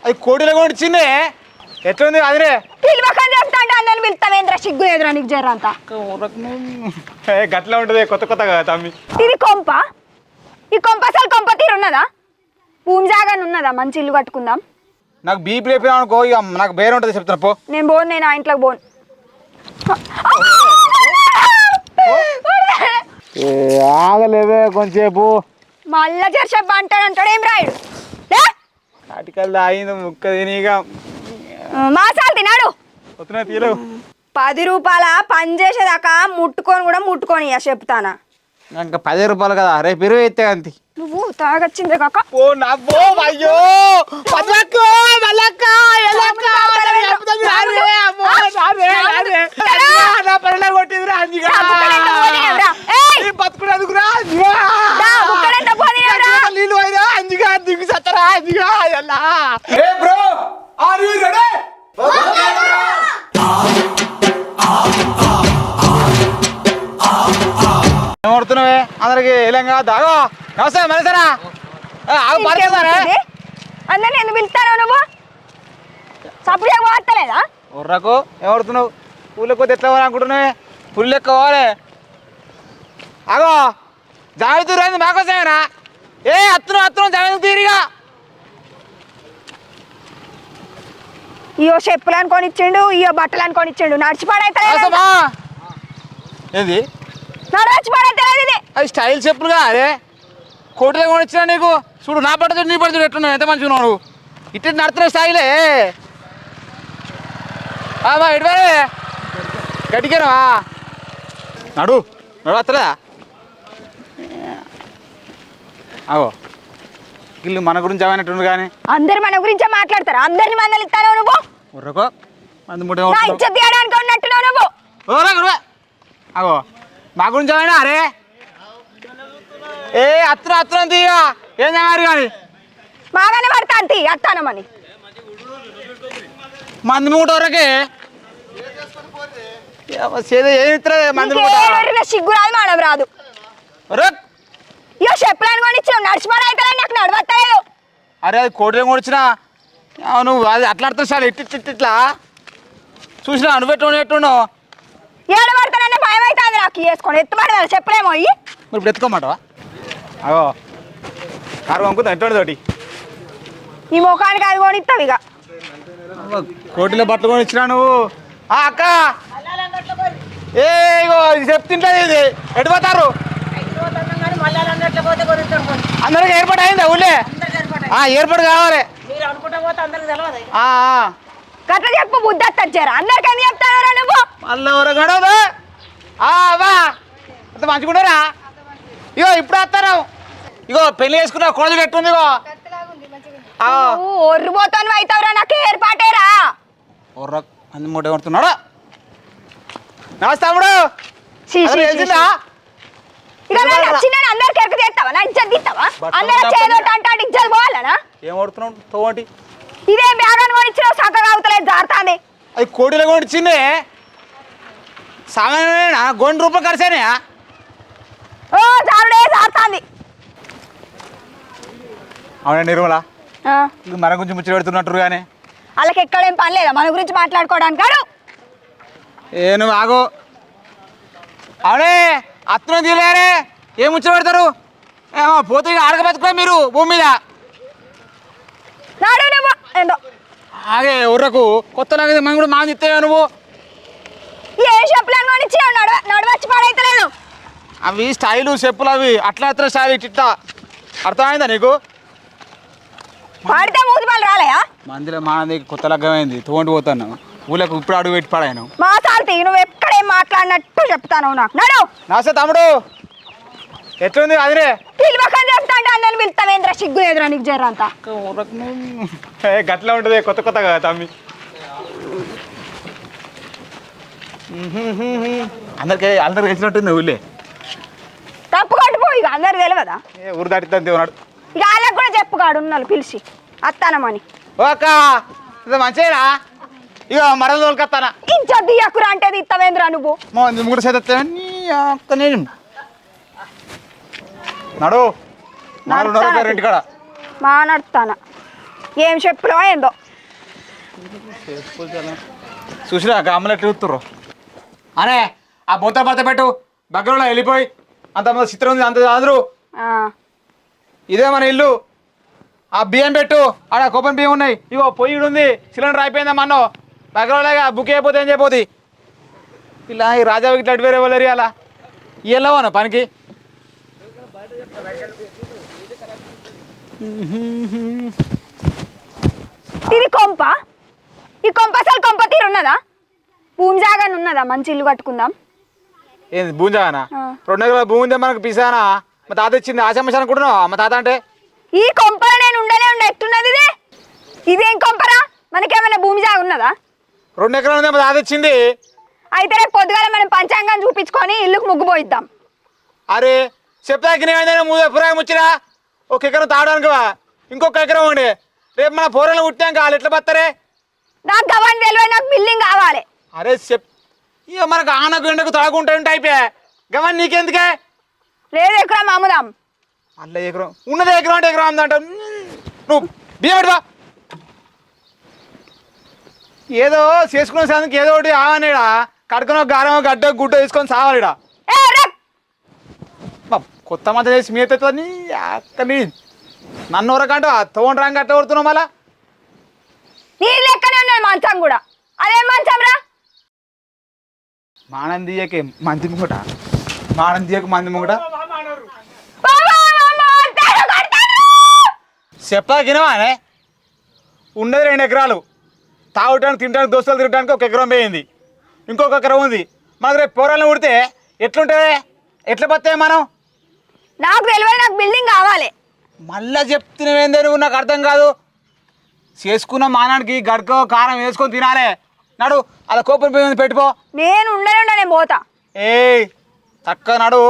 అది కోడిలో కొనిచ్చిందే ఎట్లుంది అదిరే పిలవకని చెప్తా అంటే అందరిని పిలుస్తావేంద్ర సిగ్గు లేదురా నీకు జర అంతా గట్లా ఉంటుంది కొత్త కొత్తగా తమ్మి. ఇది కొంప ఈ కొంప అసలు కొంప తీరు ఉన్నదా భూమి జాగానే ఉన్నదా మంచి ఇల్లు కట్టుకుందాం. నాకు బీపీ లేపినా అనుకో ఇక నాకు వేరే ఉంటుంది చెప్తున్నా పో. నేను పోను నేను ఆ ఇంట్లోకి పోను. ఆగలేదే కొంచెంసేపు మళ్ళా జరసేపు అంటాడు ఏం రాయుడు అటుకల్లా అయింది ముక్క తినిగా మాసాలు తినాడు. వస్తున్నా తీరు 10 రూపాయల పని చేసేదాకా ముట్టుకొని కూడా ముట్టుకొని చెప్తానా. ఇంకా 10 రూపాయలు కదా రేపు 20 ఎత్తే అంతే. నువ్వు తాగొచ్చిందే కాక ఓ నవ్వో అయ్యో పదక్క మల్లక్క ఎలక్క నా పరణ కొట్టిందిరా అంజిగా బతుకునేందుకురా నీళ్ళు అయినా అంజిగా దిగు సత్తరా అంజిగా ఎలా బ్రో ఆర్ యు రెడీ ఏమడుతున్నావే అందరికి ఎలంగా దాగో నమస్తే మనిషరా అందరిని ఎందుకు పిలుస్తాను నువ్వు సప్పుడు వాడతలేదా ఉర్రకు ఏమడుతున్నావు పూలు కొద్ది ఎట్లా అనుకుంటున్నావే పుల్లు లెక్క పోవాలి అగో జాగ్రత్త రండి మాకోసమేనా ఏ అత్తును జాగ్రత్త తీరిగా ఇయో చెప్పులు అనుకొని ఇచ్చిండు ఇయో బట్టలు అనుకొని ఇచ్చిండు నడిచిపాడైతే ఏంది నడిచిపాడైతే ఇది అది స్టైల్ చెప్పులుగా అదే కోటిలో కొని ఇచ్చినా నీకు చూడు నా పట్టు చూడు నీ పట్టు చూడు ఎట్లున్నావు ఎంత మంచిగా ఉన్నావు నువ్వు ఇటు నడుతున్న స్టైలే బా ఇటు గట్టికేనా నడు వస్తలేదా అవో వీళ్ళు మన గురించి అవైనట్టు కానీ అందరు మన గురించే మాట్లాడతారు అందరిని మందలు ఇస్తాను నువ్వు ఉర్రకో మంది ముట్ట తీయడానికి ఉన్నట్టున్నావు నువ్వు అవో మా గురించి అవైనా అరే ఏ అత్తురం తీయ ఏం చేయాలి కానీ బాగానే పడతాను తీ అత్తానమని మంది మూట వరకే సిగ్గు రాదు మాడం రాదు ఇక చెప్పులను కొని ఇచ్చినావు నడిచిపోయి అయితే నాకు నడవట్లేదు. అరే అది కోటి కొనిచ్చినా నువ్వు అది అట్లా ఆడుతావు సార్ ఇట్లా చూసినా నువ్వు ఎట్టున్నావు ఏడు పడతానన్న భయం అవుతుంది నాకు వేసుకొని ఎత్తుపడదా చెప్పులేమో అయ్యి మరి ఇప్పుడు ఎత్తుకోమంటావా అవో కారు పంపుతా ఎటువంటి తోటి ఈ ముఖానికి అది కొనిస్తావు ఇక కోటిలో బట్టలు కొని ఇచ్చినా నువ్వు అక్క ఏ ఇగో చెప్తుంటది ఇది ఎటుపోతారు అందరికి ఏర్పాటు అయిందా ఊళ్ళే ఏర్పాటు కావాలి గట్ల చెప్పు బుద్ధి వచ్చారా అందరికి ఎందుకు చెప్తారా నువ్వు మళ్ళీ ఎవరు గడవదు బా అంత మంచిగుండరా ఇగో ఇప్పుడు వస్తాను ఇగో పెళ్లి చేసుకున్నా కోడలు ఎట్టుంది ఇగో ఒర్రిపోతాను అవుతావురా నాకు ఏర్పాటేరా ఒర్ర అన్ని మూట కొడుతున్నాడు నమస్తే తమ్ముడు తెలిసిందా ఇక వచ్చిందని అందరికి ఎరకు చేస్తావా నా ఇజ్జత్ తీస్తావా అందరూ చేదోట అంటే ఇజ్జత్ పోవాలనా ఏం కొడుతున్నావు తోటి ఇదే బ్యాగ్ అని కొనిచ్చినావు చక్కగా అవుతలేదు జారుతాంది అది కోటిలో కొనిచ్చిందే సామాన్యమేనా 2 రూపాయలు ఖర్చేనే ఓ జారుడే జారుతాంది అవునా నిర్మలా మన గురించి ముచ్చట పెడుతున్నట్టు కానీ వాళ్ళకి ఎక్కడేం పని లేదా మన గురించి మాట్లాడుకోవడానికి కాదు ఏ నువ్వు ఆగో అవునే అత్తను తీయలేరే ఏం ముచ్చట పెడతారు పోతే ఆడక బతుకురా మీరు భూమి మీద నాడు నువ్వు ఏందో ఆగే ఉర్రకు కొత్త లాగా మనం కూడా మాది ఇస్తావే నువ్వు ఏ చెప్పులను కొనిచ్చి నడవచ్చి పాడైతలేదు అవి స్టైలు చెప్పులు అవి అట్లా అట్లా స్టైల్ ఇట్లా అర్థమైందా నీకు పాడితే మూతి పాలు రాలేయా మందిలో మాది కొత్త లగ్గమైంది తోండి పోతాను ఊళ్ళకు ఇప్పుడు అడుగు పెట్టి పడాను మా సార్తి నువ్వు ఎక్కడేం మాట్లాడినట్టు చెప్తాను నాకు నడు నాసే తమ్ముడు ఎట్లుంది అదిరే పిలవకని చెప్తా అంటే అందరిని పిలుస్తావేంద్ర సిగ్గు లేదురా నీకు జర అంతా గట్లా ఉంటుంది కొత్త కొత్తగా తమ్మి అందరికి తెలిసినట్టుంది ఊళ్ళే తప్పు కట్టుపో ఇక అందరు తెలియదా ఊరు దాటిద్దాం దేవునాడు ఇక వాళ్ళకి కూడా చెప్పుకాడు ఉన్నాను పిలిచి అత్తానమని ఓ అక్క మంచిగా ఇక మరల తోలుకొస్తానా ఇంచో దియకురా అంటే ఇస్తావేంద్రా నువ్వు కూడా చేత నేను నడు 4 కాడ మా నడుతానా ఏం చెప్పులో ఏందో. చూసినా అమ్మలు ఎట్లా చూస్తుర్రు అనే ఆ బొంత బత్త పెట్టు దగ్గరలో వెళ్ళిపోయి అంత చిత్రం ఉంది అంత అందరూ ఆ, ఇదే మన ఇల్లు. ఆ బియ్యం పెట్టు ఆడ కొబ్బరి బియ్యం ఉన్నాయి. ఇగో పొయ్యి ఉంది, సిలిండర్ అయిపోయిందమ్మా అన్నో దగ్గరలోగా బుక్ అయిపోతే ఏం చేయబోతుంది ఇలా. ఈ రాజా ఇట్లా అటు వేరే వాళ్ళు అలా ఇవ్వలేవా పనికి. ఇది కొంప, ఈ కొంప అసలు కొంప తీరు ఉన్నదా? భూమి జాగాని ఉన్నదా మంచి ఇల్లు కట్టుకుందాం? ఏంది భూంజానా? ఆ. 2 ఎకరాల భూమి ఉందే మనకు పిసానా. మా తాత ఇచ్చింది ఆశామశాన అనుకుంటున్నావా? మా తాత అంటే ఈ కొంపలో నేను ఉండనే ఎట్టున్నది ఇది? ఇదేం కొంపరా? మనకేమైనా భూమి జాగా ఉన్నదా? 2 ఎకరాలు ఉందే మా తాత ఇచ్చింది. అయితే రేపు పొద్దుగాల మనం పంచాంగం చూపించుకొని ఇల్లుకు ముగ్గు పోయిద్దాం. అరే చెప్తాకి పురాగం వచ్చినా 1 ఎకరం తాగడానికి ఇంకొక ఎకరం ఉండే. రేపు మన పూరలు పుట్టాక వాళ్ళు ఎట్లా బతారే? నాకు గవాన్ తెలివై, నాకు బిల్డింగ్ కావాలి. అరే ఇక మనకు ఆనకు ఎండకు తాగుంటా ఉంటే అయిపోయా గవన్ నీకెందుకే? లేదు ఎకరం అమ్ముదాం. అల్ల ఎకరం ఉన్నది ఎకరం అంటే ఎకరం అందంట. నువ్వు బియ్యం పెట్టువా. ఏదో చేసుకునే సందుకు ఏదో ఒకటి ఆనేడా కడుకున్న గారం గడ్డ గుడ్డ తీసుకొని సావాలిడా. ఏ రేప్ కొత్త మత చేసి మీ ఎత్తుని అక్కడి నన్ను ఊరకంట తోండి రంగు అట్ట కొడుతున్నావు. మళ్ళా నీ లెక్కనే ఉన్నది మంచం కూడా. అదేం మంచం రా? మానందియకి మంది ముంగట, మానందియకు మంది ముంగట చెప్పాకినవానే. ఉన్నది 2 ఎకరాలు తాగటానికి తినడానికి దోస్తులు తినడానికి 1 ఎకరం పోయింది. ఇంకొక ఎకరం ఉంది. మనకు రేపు పోరాలను ఉడితే ఎట్లుంటుంది? ఎట్లా బతాయి మనం? నాకు తెలియదు, నాకు బిల్డింగ్ కావాలి. మళ్ళా చెప్తున్నావేందే నువ్వు? నాకు అర్థం కాదు. చేసుకున్న మానానికి గడక కారం వేసుకొని తినాలే. నడు అలా కోపం పోయి పెట్టుకో. నేను ఉండనే నేను పోతా. ఏయ్ చక్కగా నడు.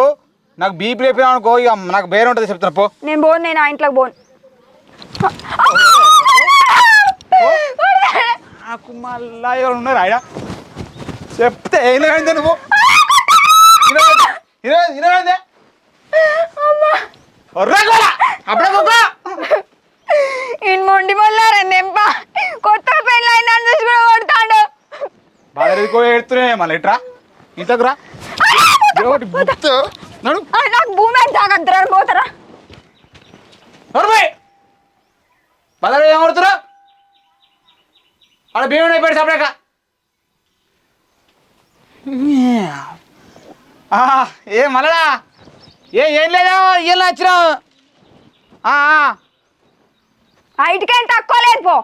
నాకు బీపీ లేపినా అనుకో ఇక నాకు వేరే ఉంటుంది చెప్తున్నా పో. నేను పోను, నేను ఆ ఇంట్లోకి పోను. నాకు మళ్ళా ఎవరు ఉన్నారు ఆయన చెప్తే ఏమైందే నువ్వు? ఇరవైందే అప్పుడే మొండి మొల్లారండి కొత్త పెళ్ళి అయినా చూసి కూడా కొడతాడు. బాగా ఎడుతున్నాయి మళ్ళీ ఎట్రా ఇంతకు రా. నాకు భూమి జాగ్రత్త పోతారా? బదలు ఏం కొడుతురా? అక్కడ భీముడు అయిపోయాడు సపడాక. ఏ మళ్ళా ఏం లేదా ఇయ్యాల వచ్చినావు? హైట్కేం తక్కువ లేదు పో.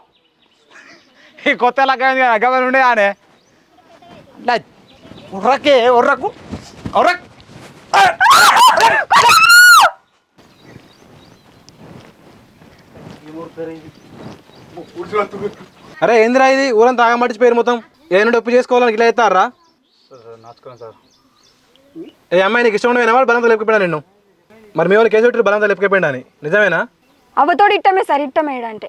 ఈ కొత్త లగ్గ గమని ఉండే ఆనే ఉర్రకే ఉర్రకు ఉర్రక్. అరే ఏందిరా ఇది? ఊరంతా తాగం పట్టించిపోయారు మొత్తం. ఏదైనా డప్పు చేసుకోవాలని ఇట్లా అవుతారా? నాచుకున్నాను సార్. ఏ అమ్మాయి నీకు ఇష్టం ఉండేనా? వాడు బలంతో లేపుకపోయినా నిన్ను. మరి మీ వాళ్ళు కేసు పెట్టి బలంతో లేపుకపోయినా అని నిజమేనా? అవ్వతోడు ఇట్టమే సార్, ఇట్టమే ఇడంటే.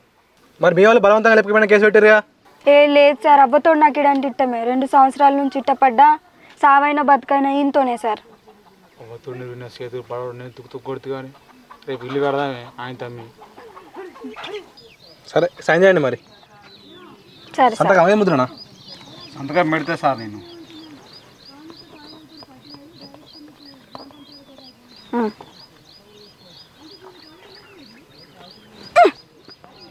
మరి మీ వాళ్ళు బలవంతంగా లేపుకపోయినా కేసు పెట్టారుగా? ఏ లేదు సార్, అవ్వతోడు నాకు ఇడంటే ఇట్టమే. 2 సంవత్సరాల నుంచి ఇట్టపడ్డా సావైనా బతుకైనా ఈయనతోనే సార్. చేతులు పడవ నేను తుక్కు కొడుతు కానీ రేపు ఇల్లు కడదామే ఆయన తమ్మి. సరే సైన్ చేయండి మరి. సరే సంతకం అవే ముద్రనా? సంతకం పెడితే సార్ నేను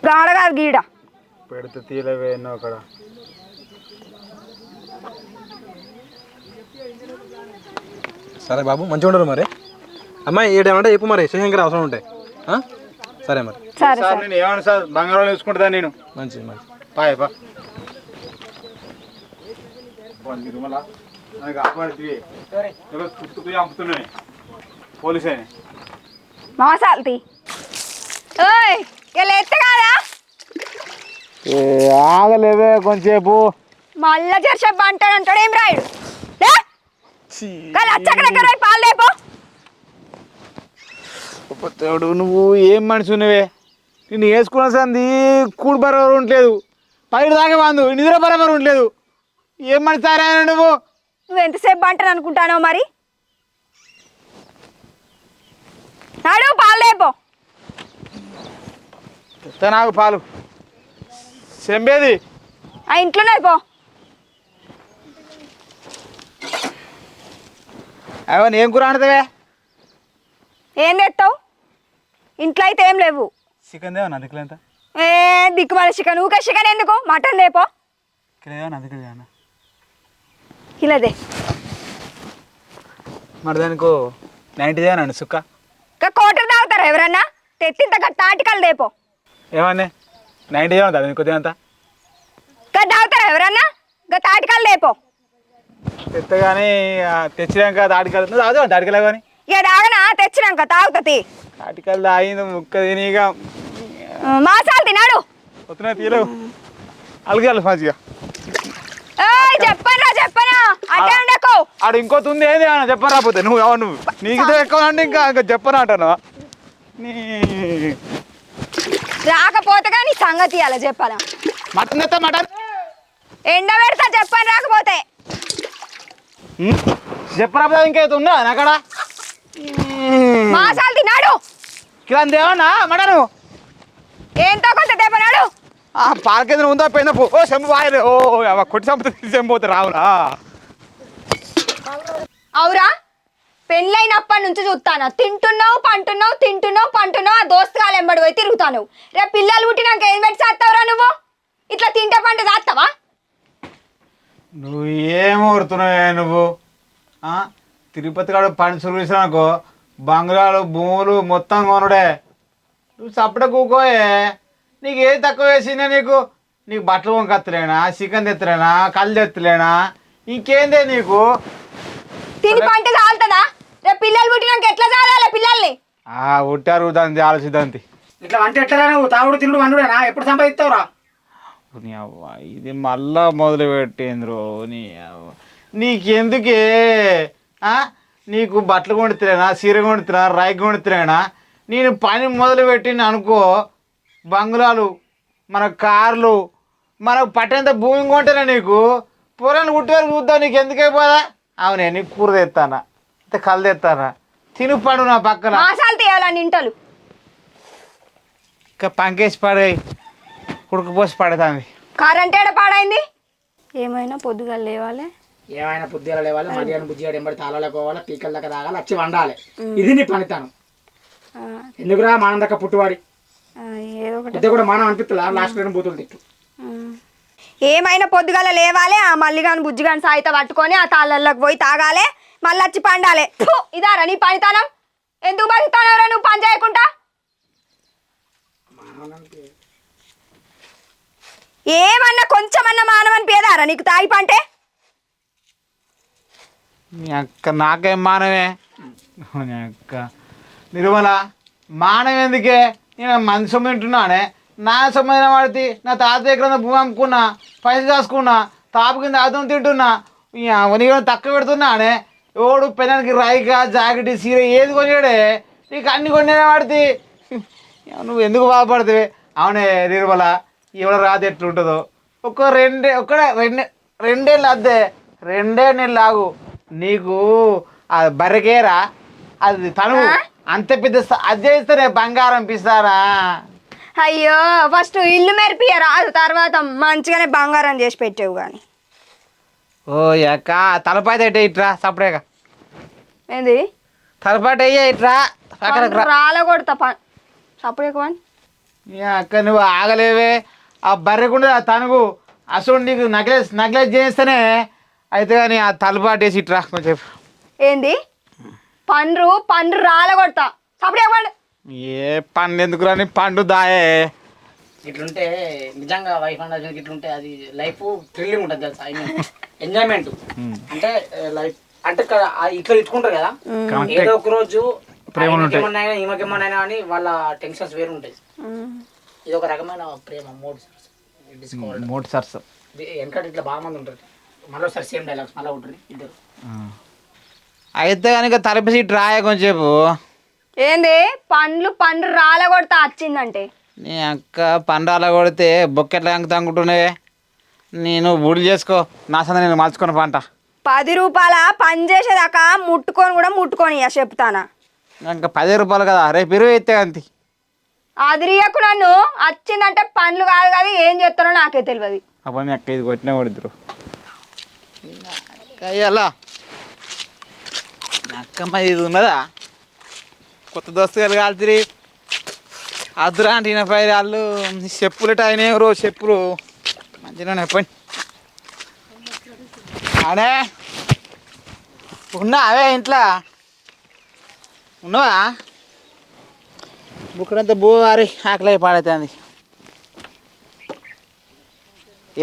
రాడగారు గీడ పెడితే తీయలేవే ఎన్నో అక్కడ. సరే బాబు మంచిగా ఉండరు మరి. అమ్మాయి ఏడేమంటే చెప్పు మరి, శశంకర్ అవసరం ఉంటాయి. సరే మరి. సరే సార్ నేను ఏమన్నా సార్ బంగారం చూసుకుంటుందా నేను. మంచిది మంచి పాయ్ బా అమ్ముతున్నాయి పోలీసే మోసాల్తి. ఓయ్ ఇలా ఎత్త కాదా? ఆగలేదే కొంచెంసేపు. మళ్ళా చేసేపు అంటాడు అంటాడు. ఏం రాయుడు అచ్చక దగ్గర పాలు లేపో. తోడు నువ్వు ఏం మనిషి నువ్వే? నేను వేసుకున్న సంది కూడు బరాబరు ఉండలేదు, పైరు దాకా బాందు నిద్ర బరాబరు ఉండలేదు. ఏం మనిషి సారా నువ్వు? నువ్వు ఎంతసేపు అంటాను అనుకుంటానో మరి. నాడు పాలు లేపో. నాకు పాలు చెంబేది ఆ ఇంట్లోనే పో. అవన్నీ ఏం కూర ఆడుతావే? ఏం తెస్తావు? ఇంట్లో అయితే ఏం లేవు. చికెన్ దేవా అందుకులేంత ఏ దిక్కుమాల చికెన్, ఊక చికెన్ ఎందుకు? మటన్ లేపో. కిలోదేవా అందుకులేనా ఇలాదే మరి దానికి 90 దేవానండి సుక్క. ఇంకా కోటర్ తాగుతారా ఎవరన్నా? తెత్తింత తాటికలు లేపో. ఏమన్నా 90 దేవా దాని కొద్దిగా అంతా ఇంకా తాగుతారా ఎవరన్నా? ఇంకా తాటికలు లేపో. తెత్తగాని తెచ్చినాక తాటికలు తాగుతావు తాటికలే కానీ ఇక తాగనా? తెచ్చినాక తాగుతుంది. తాటికలు తాగింది ముక్క తినిగా మాసాలు తినాడు. వస్తున్నాయి తీయలేవు అలగాలి మంచిగా. చెప్పనా అంటే ఉండకు. ఆడు ఇంకోటి ఉంది ఏంది అన్న చెప్పరా పోతే నువ్వు ఎవరు నువ్వు నీకు ఎక్కువ అంటే ఇంకా చెప్పనా అంటాను. రాకపోతే కానీ సంగతి అలా చెప్పాలా? మటన్ తెస్తా మటన్ ఎండ పెడతా చెప్పని రాకపోతే. చెప్పరా ఇంకైతే ఉన్నా అక్కడ మాసాలు తినాడు. కింద దేవన్నా మటను ఏంతో కొంత తెప్పనాడు. పాలకేంద్రం ఉందా పోయిందా ఓ చెంబు వాయలే ఓ కొట్టి చంపుతుంది చెంపోతే రావురా. అవురా పెళ్ళైనప్పటి నుంచి చూస్తాను తింటున్నావు పంటున్నావు ఆ దోస్తుగాలు ఎంబడి పోయి తిరుగుతాను. రేపు పిల్లలు పుట్టినాక ఏం పెట్టి చేస్తావురా నువ్వు? ఇట్లా తింటే పంట చేస్తావా? నువ్వు ఏమవుతున్నావే నువ్వు? తిరుపతి కాడ పని చూసానుకో బంగ్లాలు భూములు మొత్తం కొనుడే. నువ్వు చప్పట కూకోయే. నీకు ఏది తక్కువ వేసిందే? నీకు బట్టలు వంకత్తలేనా, చికెన్ తెత్తలేనా, కళ్ళు తెత్తలేనా, ఇంకేందే నీకు? తిని పంట చాలుతుందా? రేపు పిల్లలు పుట్టినాక ఎట్లా చాలాలి పిల్లల్ని? ఉట్టారు దాన్ని ఆలోచిద్దాంతి. ఇట్లా వంట ఎట్లా నువ్వు తాగుడు తినుడు వండుడేనా? ఎప్పుడు సంపాదిస్తావురా? నీ అవ్వ ఇది మళ్ళా మొదలు పెట్టేంద్రో. నీ అవ్వ నీకెందుకే? నీకు బట్టలు కొడుతులేనా, చీర కొడుతున్నా, రైక్ కొడుతులేనా? నేను పని మొదలు పెట్టిన అనుకో బంగ్లాలు, మన కార్లు, మనకు పట్టేంత భూమి కొంటేనే నీకు పొరాన్ని కుట్టేవారు చూద్దాం. నీకు ఎందుకైపోదా? అవునే నీకు కూర తెస్తానా, ఇంత కళ్ళు తెస్తానా, తిను పడు నా పక్కన. మాసాలు తీయాలని ఇంటలు ఇంకా పంకేసి పడే ఉడకపోసి పడుతుంది. కరెంట్ ఏడ పాడైంది? ఏమైనా పొద్దుగా లేవాలి. ఏమైనా బుద్ధిగా లేవాలి, మధ్యాహ్నం బుజ్జిగాడు ఎంబడి తాళాలకు పోవాలి, పీకల దాకా తాగాలి, వచ్చి వండాలి. ఇది నీ పనితాను. ఎందుకురా మానం దాకా పుట్టువాడి ఏదో ఒకటి ఇదే కూడా మానం అనిపిస్తుందా? లాస్ట్ రెండు బూతులు తిట్టు. ఏమైనా పొద్దుగాల లేవాలి. ఆ మల్లిగాని బుజ్జిగాని సాయిత పట్టుకొని ఆ తాళ్ళకి పోయి తాగాలి, మళ్ళీ వచ్చి పండాలి. ఇదారా నీ పనితనం? ఎందుకు బతుకుతానవరా నువ్వు పని చేయకుండా? ఏమన్నా కొంచెమన్నా మానవ అనిపించదారా నీకు తాగి పంటే? నీ అక్క నాకేం మానవే? నీ అక్క నిర్మల మానవ ఎందుకే? నేను మంది సొమ్ము తింటున్నానే. నా సొమ్మైన వాడితే నా తాత దగ్గర భూమి అమ్ముకున్నా, పైసలు దాచుకున్నా, తాపు కింద ఆదుని తింటున్నా. నీకు తక్కువ పెడుతున్నానే. ఎవడు పెనానికి రైక జాకెట్ సీర ఏది కొనియాడే? నీకు అన్ని కొనినా వాడితే నువ్వు ఎందుకు బాధపడుతుంది? అవునే నిర్మల ఎవడ రాదు ఎట్లుంటుందో. రెండేళ్ళు అద్దే 2 నెలలు ఆగు. నీకు ఆ బర్రెకేరా అది తను అంత పెద్ద అద్దె ఇస్తేనే బంగారం పిస్తారా? అయ్యో ఫస్ట్ ఇల్లు మెరిపియరా, తర్వాత మంచిగానే బంగారం చేసి పెట్టావు కానీ. ఓ అక్క తలపాటి అయితే ఇట్రా సపరేగా. ఏంది తలపాటి అయ్యా ఇట్రా రాల కొడతా సపరేక. అక్క నువ్వు ఆగలేవే. ఆ బర్రెకుండా ఆ తనుగు అసలు నీకు నక్లెస్ చేస్తేనే అయితే కానీ ఆ తలపాటు వేసి ఇట్రా కొంచెం. ఏంది పండ్రు రాల కొడతా సపరేక పండు. ఏ పండు ఎందుకు రాని పండు దాయే. ఇట్లుంటే నిజంగా వైఫ్ అండ్ హస్బెండ్ ఇట్లుంటే అది లైఫ్ థ్రిల్లింగ్ ఉంటుంది తెలుసా? ఎంజాయ్మెంట్ అంటే లైఫ్ అంటే ఇట్లా ఇట్టుకుంటారు కదా, ఏదో ఒక రోజు ఈమెకేమన్నా అని వాళ్ళ టెన్షన్స్ వేరు ఉంటాయి. ఇది ఒక రకమైన ప్రేమ మూడు సర్స్ వెనకటి ఇట్లా బాగా మంది ఉంటారు. మళ్ళీ ఒకసారి సేమ్ డైలాగ్స్ మళ్ళీ ఉంటుంది ఇద్దరు. అయితే కనుక తలపి సీట్ రాయ కొంచెంసేపు. ఏంది పండ్రు రాల కొడతా వచ్చిందంటే? నీ అక్క పండాల కొడితే బొక్కెట్లా తంగుతున్నావే. నేను బూడి చేసుకో నా సంద నేను మలుచుకొని పంట. 10 రూపాయల పని చేసేదాకా ముట్టుకొని చెప్తానా. ఇంకా 10 రూపాయలు కదా, రేపు 20 ఎత్తే అంతే. అదిరియకు నన్ను వచ్చిందంటే పనులు కాదు కాదు ఏం చేస్తానో నాకే తెలియదు. అప్పుడు మీ అక్క ఇది కొట్టినా కొడుతురు అయ్యలా అక్కమ్మ ఇది ఉన్నదా కొత్త దోస్తులు కాల్చిరి అదురా అంటే పై వాళ్ళు చెప్పులు అయినాయి రోజు చెప్పులు మంచిగా పోయి అనే ఉన్నా అవే ఇంట్లో ఉన్నావా బుక్కడంతా బోవారి ఆకలి పాడైతుంది.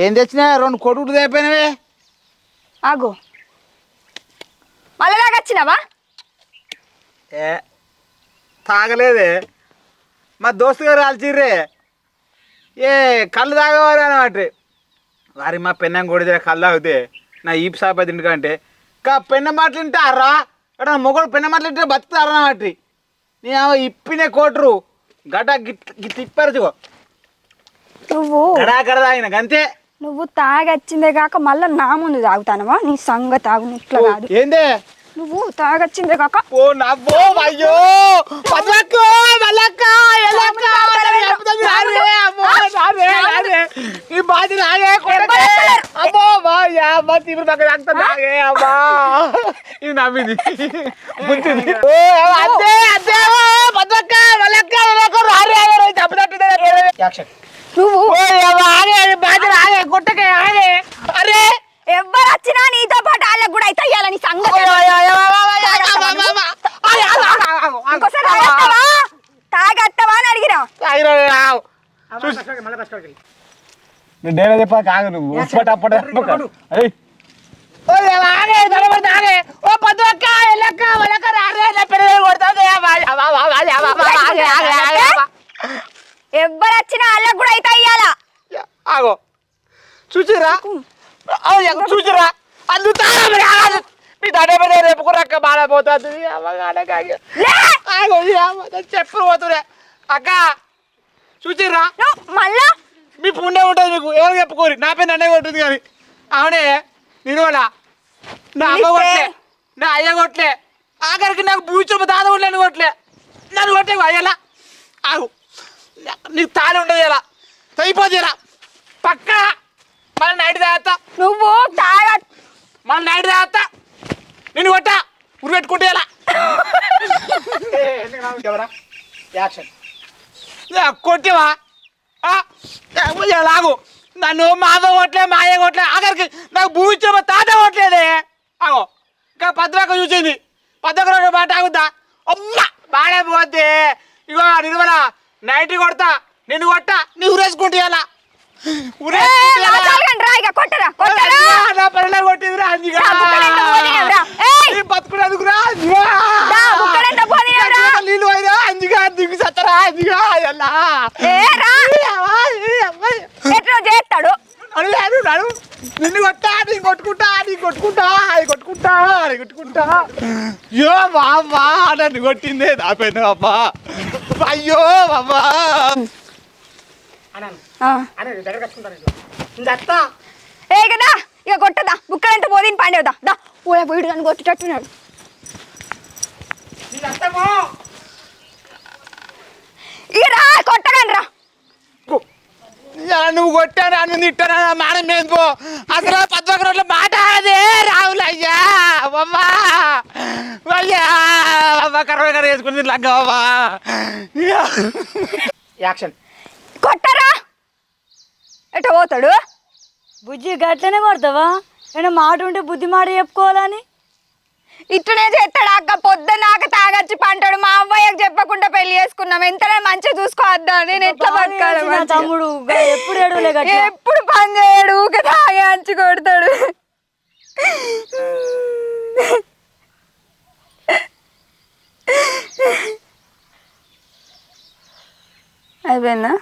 ఏం తెచ్చినా 2 కొడుకులు అయిపోయినవే. ఆగు మళ్ళీ దాకొచ్చినావా? ఏ తాగలేదే మా దోస్తు గారు కాల్చిర్రే ఏ కళ్ళు తాగవారు అనమాట. వారి మా పెన్నం కొడితే కళ్ళు తాగితే నా ఈపు సాప తింటుకంటే ఇంకా పెన్న మాటలు తింటారా ఇక్కడ మొగడు పెన్న మాటలు తింటే బతుకుతారా అన్నమాట. నేను ఇప్పినే కోటరు గడ్డ గిట్ తిప్పారు నువ్వు గడా గడ తాగిన అంతే. నువ్వు తాగొచ్చిందే కాక మళ్ళీ నా ముందు తాగుతానవా? నీ సంగ తాగు ఇట్లా కాదు. ఏందే నువ్వు తాగొచ్చిందే కాక ఓ నవ్వో అయ్యో పదక్క మల్లక్క ఎల్లక్క ఈ బాధ నాగే అమ్మో బాయా మా తీవ్ర పక్క అంత నాగే అమ్మా ఇది నవ్వింది ముంచింది. అదే అదే పదక్క మల్లక్క రారే తప్పదట్టు యాక్షన్. నువ్వు ఆగే బాధ ఆగే కొట్టకే ఆగే అరే ఎవరు వచ్చినా నీతో పాటు వాళ్ళకి కూడా అయితే ఇయ్యాల నీ సంగతి. ఇంకోసారి తాగత్తవా అని అడిగిరా. డేలా చెప్పా కాదు నువ్వు ఎవరు వచ్చినా వాళ్ళకి కూడా అయితే ఇయ్యాల. ఆగో చూసిరా చూసిరా అందుతారా మీ దండ మీద రేపు రక్క బాధపోతుంది చెప్పులు పోతురే అక్క చూసిరా మళ్ళా మీ పుణ్యం ఉంటుంది మీకు ఎవరు చెప్పుకోరు నా పేరు నన్నే కొట్టుంది కానీ అవునే నేను వాళ్ళ నా అమ్మ కొట్లే నా అయ్య కొట్లే ఆఖరికి నాకు భూచమ్మ తాత కొట్లే కొట్లే నన్ను కొట్టే అయ్యలా ఆగు నీకు తాళి ఉండదు ఇలా అయిపోతుంది ఇలా పక్క మళ్ళీ నైట్ తాగత్తా నువ్వు తాగ మళ్ళీ నైట్ తాగత్తా నిన్ను కొట్టా ఉరి పెట్టుకుంటే ఇలా యాక్షన్. కొట్టివా లాగు నన్ను మామ కొట్లే మాయ కొట్లే ఆఖరికి నాకు భూమిచ్చమ్మ తాత కొట్టలేదే ఆగో ఇంకా పద్దాక చూసింది పద్దాక మాట ఆగుద్దా అమ్మ బాగా పోద్ది ఇగో నిర్మల నైట్ కొడతా నిన్ను కొట్టా నీ ఉరేసుకుంటే ఇలా కొట్టిందిరా బతుకునేందుకురా నీళ్ళు అయినా అంజిగా దిగు సత్తరా అంజిగా ఎలా చేస్తాడు అడుగు నిన్ను కొట్టా నీ కొట్టుకుంటా నీ కొట్టుకుంటా అది కొట్టుకుంటా అది కొట్టుకుంటా అయ్యో బాబా నన్ను కొట్టిందే దాపోయిన అబ్బా అయ్యో బాబా ఏ కదా ఇక కొట్టదా బుక్కలంతా పోదీని పాండేవదా దా పోయా పోయిడు నన్ను కొట్టేటట్టున్నాడు. ఇక రా కొట్టగాని రా నువ్వు కొట్టాను అన్ను తిట్టాను మానం మీద పో అసలు 11 రోజుల మాట అదే రావులు అయ్యా అమ్మా అయ్యా అమ్మ కర్ర కర్ర వేసుకుని లంగా అమ్మా యాక్షన్. కొట్టరా ఎట పోతాడు బుజ్జి గట్లనే కొడతావా? ఏమన్నా మాట ఉంటే బుద్ధి మాట చెప్పుకోవాలని ఇట్లనే చేస్తాడు అక్క. పొద్దున్నాక తాగచ్చి పంటాడు. మా అవ్వయ్యకు చెప్పకుండా పెళ్లి చేసుకున్నాం. ఎంతనే మంచిగా చూసుకోవద్దా నేను ఎట్లా బతకాలి? నా తమ్ముడు ఎప్పుడు ఏడవలే గట్ల. ఎప్పుడు పని చేయడు ఊకే తాగే అంచి కొడతాడు. అయిపోయిందా?